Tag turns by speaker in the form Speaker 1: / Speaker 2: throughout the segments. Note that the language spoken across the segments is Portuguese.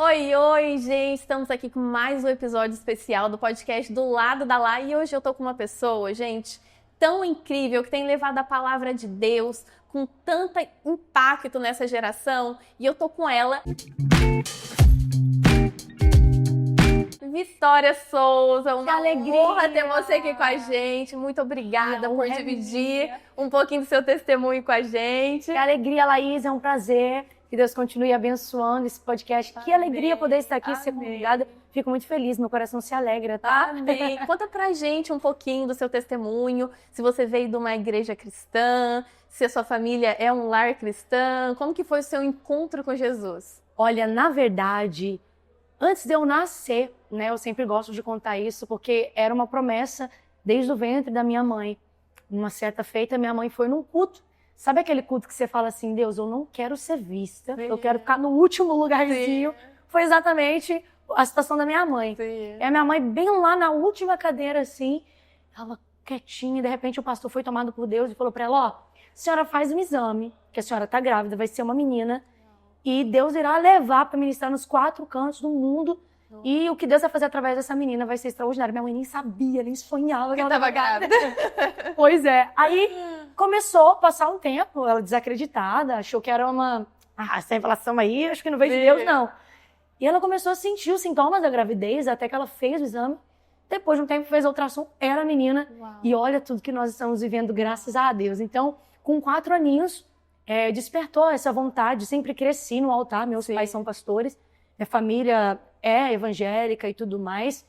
Speaker 1: Oi, oi, gente! Estamos aqui com mais um episódio especial do podcast Do Lado da Lá e hoje eu tô com uma pessoa, gente, tão incrível que tem levado a palavra de Deus com tanto impacto nessa geração e eu tô com ela, Vitória Souza. Uma honra ter você aqui com a gente. Muito obrigada por dividir um pouquinho do seu testemunho com a gente.
Speaker 2: Que alegria, Laís, é um prazer. Que Deus continue abençoando esse podcast. Que alegria poder estar aqui, ser convidada. Fico muito feliz, meu coração se alegra, tá?
Speaker 1: Amém. Conta pra gente um pouquinho do seu testemunho, se você veio de uma igreja cristã, se a sua família é um lar cristão, como que foi o seu encontro com Jesus?
Speaker 2: Olha, na verdade, antes de eu nascer, né, eu sempre gosto de contar isso, porque era uma promessa desde o ventre da minha mãe. Numa certa feita, minha mãe foi num culto. Sabe aquele culto que você fala assim, Deus, eu não quero ser vista, eu quero ficar no último lugarzinho. Foi exatamente a situação da minha mãe. E a minha mãe bem lá na última cadeira, assim, ela quietinha, e de repente o pastor foi tomado por Deus e falou pra ela, ó, a senhora faz um exame, que a senhora tá grávida, vai ser uma menina, e Deus irá levar para ministrar nos 4 cantos do mundo, e o que Deus vai fazer através dessa menina vai ser extraordinário. Minha mãe nem sabia, nem sonhava que ela estava grávida. Pois é. Aí começou a passar um tempo, ela desacreditada, achou que era uma... essa revelação aí, acho que não veio de Deus, não. E ela começou a sentir os sintomas da gravidez, até que ela fez o exame. Depois de um tempo fez a ultrassom, era a menina. Uau. E olha tudo que nós estamos vivendo, graças a Deus. Então, com 4 aninhos, despertou essa vontade. Sempre cresci no altar, meus pais são pastores. Minha família é evangélica e tudo mais.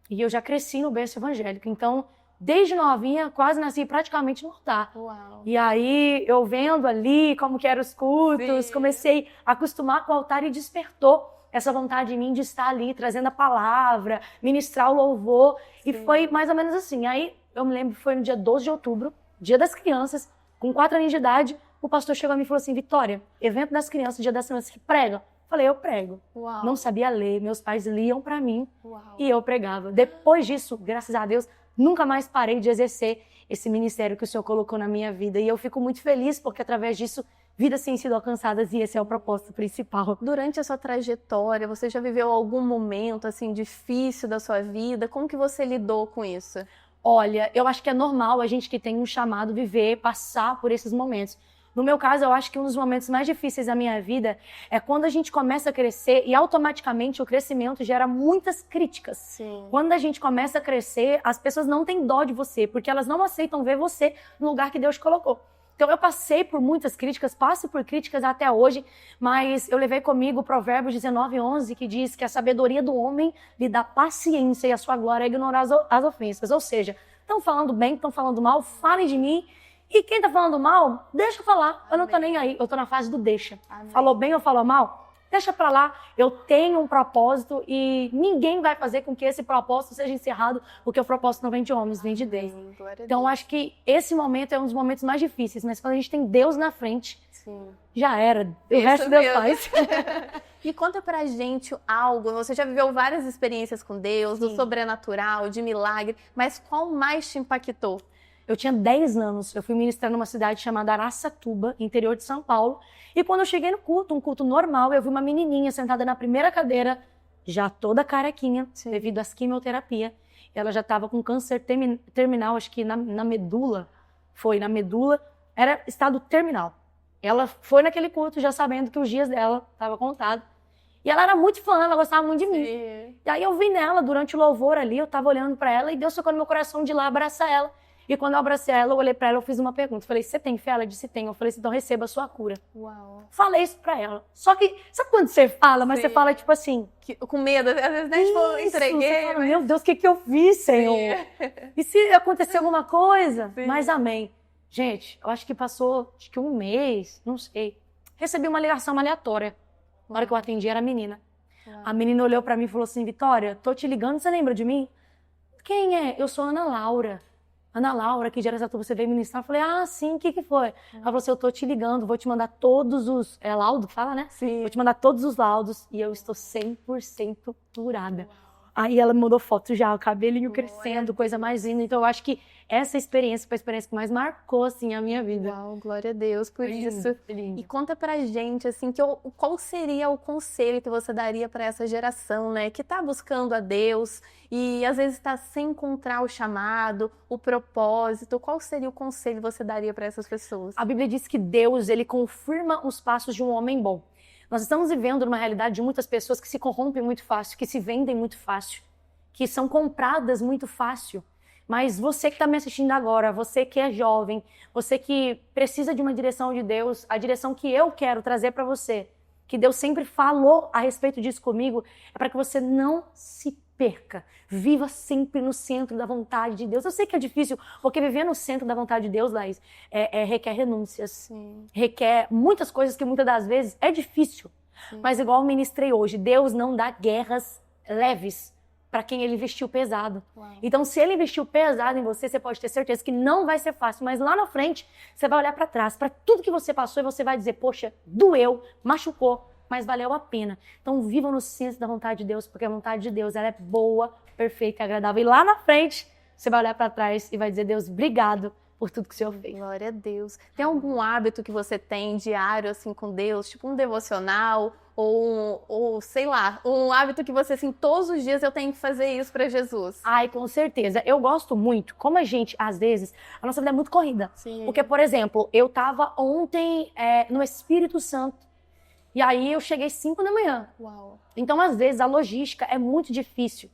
Speaker 2: E eu já cresci no berço evangélico. Então, desde novinha, quase nasci praticamente no altar. Uau. E aí, eu vendo ali como que eram os cultos, comecei a acostumar com o altar e despertou essa vontade em mim de estar ali, trazendo a palavra, ministrar o louvor. E foi mais ou menos assim. Aí, eu me lembro, foi no dia 12 de outubro, dia das crianças, com 4 anos de idade, o pastor chegou a mim e falou assim, Vitória, evento das crianças, dia das crianças, que prega. Falei, eu prego. Uau. Não sabia ler, meus pais liam pra mim. Uau. E eu pregava. Depois disso, graças a Deus, nunca mais parei de exercer esse ministério que o Senhor colocou na minha vida. E eu fico muito feliz porque através disso, vidas têm sido alcançadas e esse é o propósito principal.
Speaker 1: Durante a sua trajetória, você já viveu algum momento assim difícil da sua vida? Como que você lidou com isso?
Speaker 2: Olha, eu acho que é normal a gente que tem um chamado viver, passar por esses momentos. No meu caso, eu acho que um dos momentos mais difíceis da minha vida é quando a gente começa a crescer e automaticamente o crescimento gera muitas críticas. Sim. Quando a gente começa a crescer, as pessoas não têm dó de você, porque elas não aceitam ver você no lugar que Deus colocou. Então eu passei por muitas críticas, passo por críticas até hoje, mas eu levei comigo o Provérbios 19:11, que diz que a sabedoria do homem lhe dá paciência e a sua glória é ignorar as ofensas. Ou seja, estão falando bem, estão falando mal, falem de mim. E quem tá falando mal, deixa eu falar. Eu não tô nem aí, eu tô na fase do deixa. Amém. Falou bem ou falou mal? Deixa pra lá. Eu tenho um propósito e ninguém vai fazer com que esse propósito seja encerrado, porque o propósito não vem de homens, vem de Deus. Então, acho que esse momento é um dos momentos mais difíceis, mas quando a gente tem Deus na frente, já era. O resto Deus faz.
Speaker 1: E conta pra gente algo, você já viveu várias experiências com Deus, do sobrenatural, de milagre, mas qual mais te impactou?
Speaker 2: Eu tinha 10 anos, eu fui ministrar numa cidade chamada Araçatuba, interior de São Paulo. E quando eu cheguei no culto, um culto normal, eu vi uma menininha sentada na primeira cadeira, já toda carequinha, devido às quimioterapia. Ela já estava com câncer terminal, acho que na medula, era estado terminal. Ela foi naquele culto já sabendo que os dias dela estavam contados. E ela era muito fã, ela gostava muito de mim. E aí eu vi nela, durante o louvor ali, eu estava olhando para ela e Deus tocou no meu coração de ir lá abraçar ela. E quando eu abracei ela, eu olhei pra ela, eu fiz uma pergunta. Falei, você tem fé? Ela disse, tem. Eu falei, então receba a sua cura. Uau. Falei isso pra ela. Só que, sabe quando você fala, mas você fala tipo assim...
Speaker 1: com medo, às vezes, né? Tipo, eu entreguei.
Speaker 2: Fala, meu Deus, o que eu fiz, Senhor? E se acontecer alguma coisa? Mas amém. Gente, eu acho que passou, acho que um mês, não sei. Recebi uma ligação aleatória. Na hora que eu atendi, era a menina. A menina olhou pra mim e falou assim, Vitória, tô te ligando, você lembra de mim? Quem é? Eu sou Ana Laura. Ana Laura, aqui de Araçatuba, você veio ministrar. Eu falei, sim, o que foi? Ela falou assim, eu tô te ligando, vou te mandar todos os... É laudo que fala, né? Sim. Vou te mandar todos os laudos e eu estou 100% curada. Aí ela me mandou foto já, o cabelinho crescendo, coisa mais linda. Então eu acho que essa experiência foi a experiência que mais marcou, assim, a minha vida.
Speaker 1: Uau, glória a Deus por isso.
Speaker 2: Lindo.
Speaker 1: E conta pra gente, assim, qual seria o conselho que você daria para essa geração, né, que tá buscando a Deus e às vezes está sem encontrar o chamado, o propósito. Qual seria o conselho que você daria para essas pessoas?
Speaker 2: A Bíblia diz que Deus, ele confirma os passos de um homem bom. Nós estamos vivendo numa realidade de muitas pessoas que se corrompem muito fácil, que se vendem muito fácil, que são compradas muito fácil. Mas você que está me assistindo agora, você que é jovem, você que precisa de uma direção de Deus, a direção que eu quero trazer para você, que Deus sempre falou a respeito disso comigo, é para que você não se perca. Viva sempre no centro da vontade de Deus. Eu sei que é difícil, porque viver no centro da vontade de Deus, Laís, requer renúncias.
Speaker 1: Sim.
Speaker 2: Requer muitas coisas que muitas das vezes é difícil. Sim. Mas igual eu ministrei hoje, Deus não dá guerras leves para quem ele investiu pesado. Uau. Então, se ele investiu pesado em você, você pode ter certeza que não vai ser fácil. Mas lá na frente, você vai olhar para trás, para tudo que você passou e você vai dizer, poxa, doeu, machucou, mas valeu a pena. Então, viva no centro da vontade de Deus, porque a vontade de Deus ela é boa, perfeita e agradável. E lá na frente, você vai olhar para trás e vai dizer, Deus, obrigado por tudo que o Senhor fez.
Speaker 1: Glória a Deus. Tem algum hábito que você tem diário, assim, com Deus? Tipo um devocional ou sei lá, um hábito que você, assim, todos os dias eu tenho que fazer isso para Jesus?
Speaker 2: Ai, com certeza. Eu gosto muito. Como a gente, às vezes, a nossa vida é muito corrida.
Speaker 1: Sim.
Speaker 2: Porque, por exemplo, eu tava ontem no Espírito Santo. E aí eu cheguei 5 da manhã.
Speaker 1: Uau.
Speaker 2: Então, às vezes, a logística é muito difícil.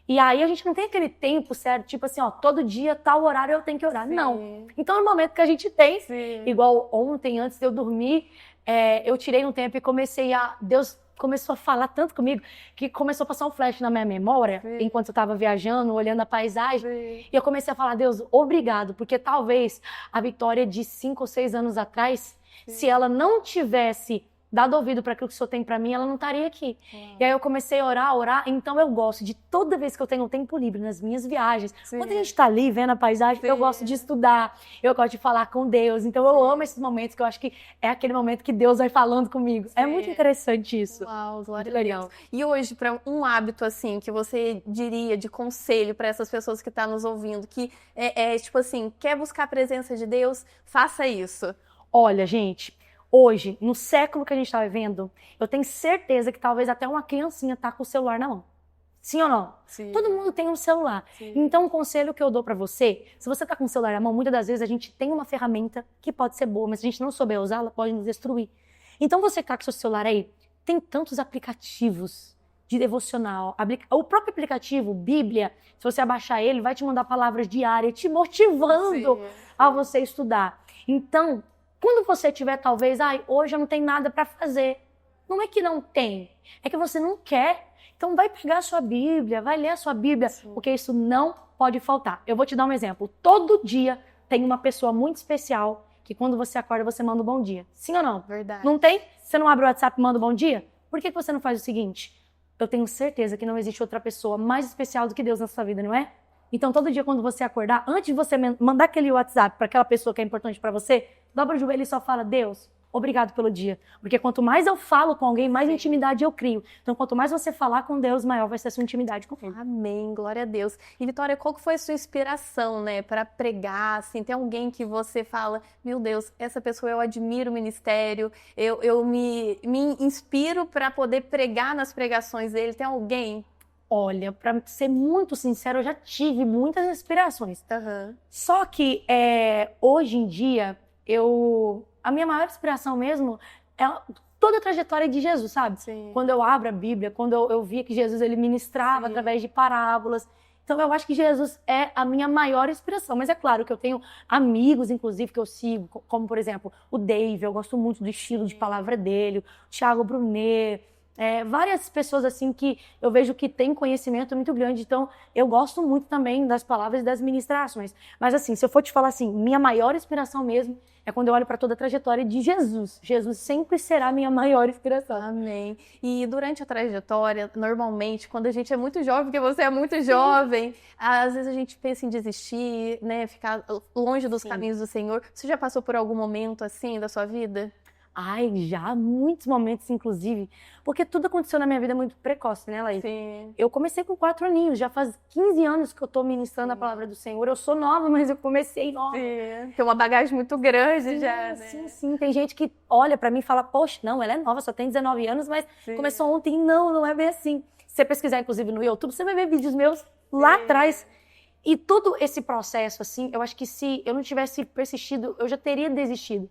Speaker 2: E aí a gente não tem aquele tempo certo, tipo assim, ó, todo dia, tal horário eu tenho que orar. Sim. Não. Então, no momento que a gente tem, sim, igual ontem, antes de eu dormir, eu tirei um tempo e Deus começou a falar tanto comigo, que começou a passar um flash na minha memória, sim, enquanto eu estava viajando, olhando a paisagem. Sim. E eu comecei a falar, Deus, obrigado, porque talvez a Vitória de 5 ou 6 anos atrás, sim, se ela não tivesse dado ouvido para aquilo que o Senhor tem para mim, ela não estaria aqui. E aí eu comecei a orar, então eu gosto de toda vez que eu tenho um tempo livre nas minhas viagens, sim, quando a gente está ali vendo a paisagem, sim, eu gosto de estudar, eu gosto de falar com Deus, então eu amo esses momentos que eu acho que é aquele momento que Deus vai falando comigo. Sim. É muito interessante isso.
Speaker 1: Uau, glória a Deus. E hoje, para um hábito assim, que você diria de conselho para essas pessoas que estão nos ouvindo, que tipo assim, quer buscar a presença de Deus, faça isso.
Speaker 2: Olha, gente, hoje, no século que a gente está vivendo, eu tenho certeza que talvez até uma criancinha tá com o celular na mão. Sim ou não?
Speaker 1: Sim.
Speaker 2: Todo mundo tem um celular. Sim. Então, o conselho que eu dou para você, se você tá com o celular na mão, muitas das vezes a gente tem uma ferramenta que pode ser boa, mas se a gente não souber usar, ela pode nos destruir. Então, você que tá com o seu celular aí, tem tantos aplicativos de devocional. O próprio aplicativo, Bíblia, se você abaixar ele, vai te mandar palavras diárias, te motivando, sim, a você estudar. Então, quando você tiver, talvez, hoje eu não tenho nada para fazer. Não é que não tem, é que você não quer. Então vai pegar a sua Bíblia, vai ler a sua Bíblia, sim, porque isso não pode faltar. Eu vou te dar um exemplo. Todo dia tem uma pessoa muito especial que quando você acorda, você manda um bom dia. Sim ou não?
Speaker 1: Verdade.
Speaker 2: Não tem? Você não abre o WhatsApp e manda um bom dia? Por que você não faz o seguinte? Eu tenho certeza que não existe outra pessoa mais especial do que Deus na sua vida, não é? Então, todo dia quando você acordar, antes de você mandar aquele WhatsApp para aquela pessoa que é importante para você, dobra o joelho e só fala, Deus, obrigado pelo dia. Porque quanto mais eu falo com alguém, mais, sim, intimidade eu crio. Então, quanto mais você falar com Deus, maior vai ser a sua intimidade com Ele.
Speaker 1: Amém, glória a Deus. E, Vitória, qual que foi a sua inspiração, né, para pregar? Assim, tem alguém que você fala, meu Deus, essa pessoa eu admiro o ministério, eu me inspiro para poder pregar nas pregações dele. Tem alguém?
Speaker 2: Olha, pra ser muito sincero, eu já tive muitas inspirações.
Speaker 1: Uhum.
Speaker 2: Só que hoje em dia, a minha maior inspiração mesmo é toda a trajetória de Jesus, sabe?
Speaker 1: Sim.
Speaker 2: Quando eu abro a Bíblia, quando eu via que Jesus ele ministrava, sim, através de parábolas. Então eu acho que Jesus é a minha maior inspiração. Mas é claro que eu tenho amigos, inclusive, que eu sigo, como por exemplo, o Dave, eu gosto muito do estilo, sim, de palavra dele, o Thiago Brunet. Várias pessoas assim que eu vejo que têm conhecimento muito grande, então eu gosto muito também das palavras e das ministrações. Mas assim, se eu for te falar assim, minha maior inspiração mesmo é quando eu olho para toda a trajetória de Jesus. Jesus sempre será a minha maior inspiração.
Speaker 1: Amém. E durante a trajetória, normalmente, quando a gente é muito jovem, porque você é muito jovem, sim, às vezes a gente pensa em desistir, né, ficar longe dos, sim, caminhos do Senhor. Você já passou por algum momento assim da sua vida?
Speaker 2: Ai, já, muitos momentos, inclusive. Porque tudo aconteceu na minha vida muito precoce, né, Laís?
Speaker 1: Sim.
Speaker 2: Eu comecei com 4 aninhos, já faz 15 anos que eu tô ministrando a palavra do Senhor. Eu sou nova, mas eu comecei nova.
Speaker 1: Sim. Tem uma bagagem muito grande já, né?
Speaker 2: Sim. Tem gente que olha pra mim e fala, poxa, não, ela é nova, só tem 19 anos, mas começou ontem. Não é bem assim. Se você pesquisar, inclusive, no YouTube, você vai ver vídeos meus lá atrás. E todo esse processo, assim, eu acho que se eu não tivesse persistido, eu já teria desistido.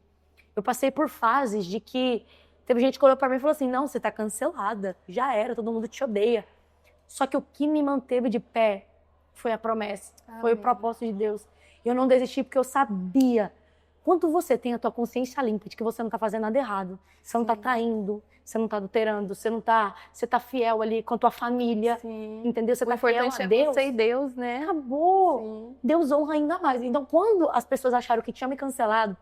Speaker 2: Eu passei por fases de que teve gente que olhou pra mim e falou assim, não, você tá cancelada, já era, todo mundo te odeia. Só que o que me manteve de pé foi a promessa, foi o propósito de Deus. Eu não desisti porque eu sabia. Quando você tem a tua consciência limpa de que você não tá fazendo nada errado, você não tá traindo, você não tá adulterando, você tá fiel ali com a tua família, entendeu? Você tá fiel a Deus.
Speaker 1: Você e Deus, né?
Speaker 2: Acabou.
Speaker 1: Sim.
Speaker 2: Deus honra ainda mais. Então, quando as pessoas acharam que tinha me cancelado,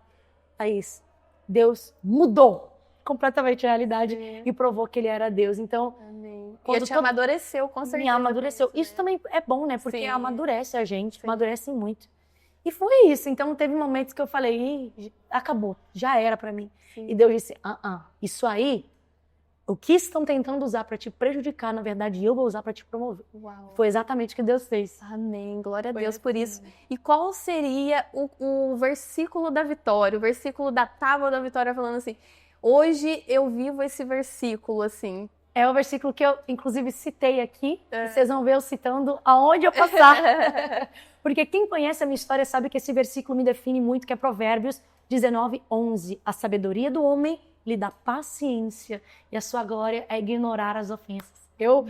Speaker 2: Thaís, Deus mudou completamente a realidade e provou que Ele era Deus. Então,
Speaker 1: E te amadureceu, com certeza.
Speaker 2: Me amadureceu. Isso também é bom, né? Porque amadurece a gente, amadurece muito. E foi isso. Então, teve momentos que eu falei, acabou, já era pra mim. E Deus disse, isso aí, o que estão tentando usar pra te prejudicar, na verdade, eu vou usar pra te promover.
Speaker 1: Uau.
Speaker 2: Foi exatamente o que Deus fez.
Speaker 1: Amém. Glória a Deus por isso. E qual seria o versículo da vitória, o versículo da tábua da vitória, falando assim, hoje eu vivo esse versículo, assim?
Speaker 2: É o versículo que eu, inclusive, citei aqui. E vocês vão ver eu citando aonde eu passar. Porque quem conhece a minha história sabe que esse versículo me define muito, que é Provérbios 19:11. A sabedoria do homem lhe dá paciência e a sua glória é ignorar as ofensas. Eu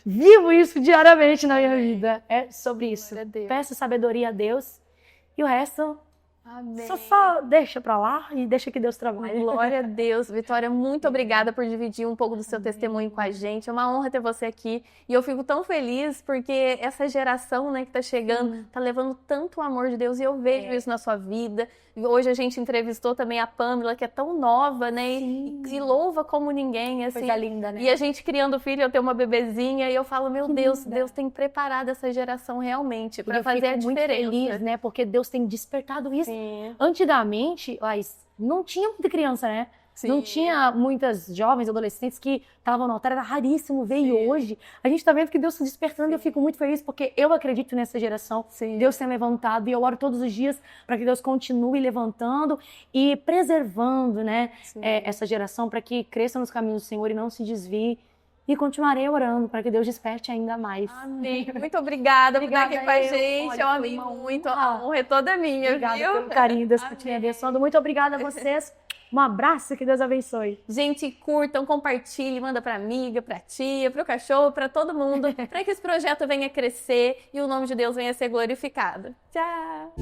Speaker 2: vivo isso diariamente na minha vida. É sobre isso. Peço sabedoria a Deus e o resto... Amém. Só deixa pra lá e deixa que Deus trabalhe.
Speaker 1: Glória a Deus. Vitória, muito obrigada por dividir um pouco do seu testemunho com a gente. É uma honra ter você aqui. E eu fico tão feliz porque essa geração, né, que tá chegando, tá levando tanto amor de Deus. E eu vejo isso na sua vida. Hoje a gente entrevistou também a Pamela, que é tão nova, né? E louva como ninguém, assim.
Speaker 2: Coisa linda, né?
Speaker 1: E a gente criando filho, eu tenho uma bebezinha, e eu falo, meu Deus, Deus tem preparado essa geração realmente para fazer a diferença.
Speaker 2: Muito feliz, né? Porque Deus tem despertado isso.
Speaker 1: Sim.
Speaker 2: Antigamente, não tinha muita criança, né?
Speaker 1: Sim.
Speaker 2: Não tinha muitas jovens, adolescentes que estavam no altar, era raríssimo ver. E hoje a gente tá vendo que Deus se despertando e eu fico muito feliz porque eu acredito nessa geração. Deus tem levantado e eu oro todos os dias para que Deus continue levantando e preservando, né, essa geração para que cresça nos caminhos do Senhor e não se desvie. E continuarei orando para que Deus desperte ainda mais.
Speaker 1: Amém. Muito obrigada por estar aqui com a gente.
Speaker 2: Olha,
Speaker 1: eu amei muito. A honra é toda minha,
Speaker 2: obrigada
Speaker 1: viu?
Speaker 2: Pelo carinho, Deus continue abençoando. Muito obrigada a vocês. Um abraço, que Deus abençoe.
Speaker 1: Gente, curtam, compartilhem, manda pra amiga, pra tia, pro cachorro, pra todo mundo, para que esse projeto venha crescer e o nome de Deus venha ser glorificado. Tchau!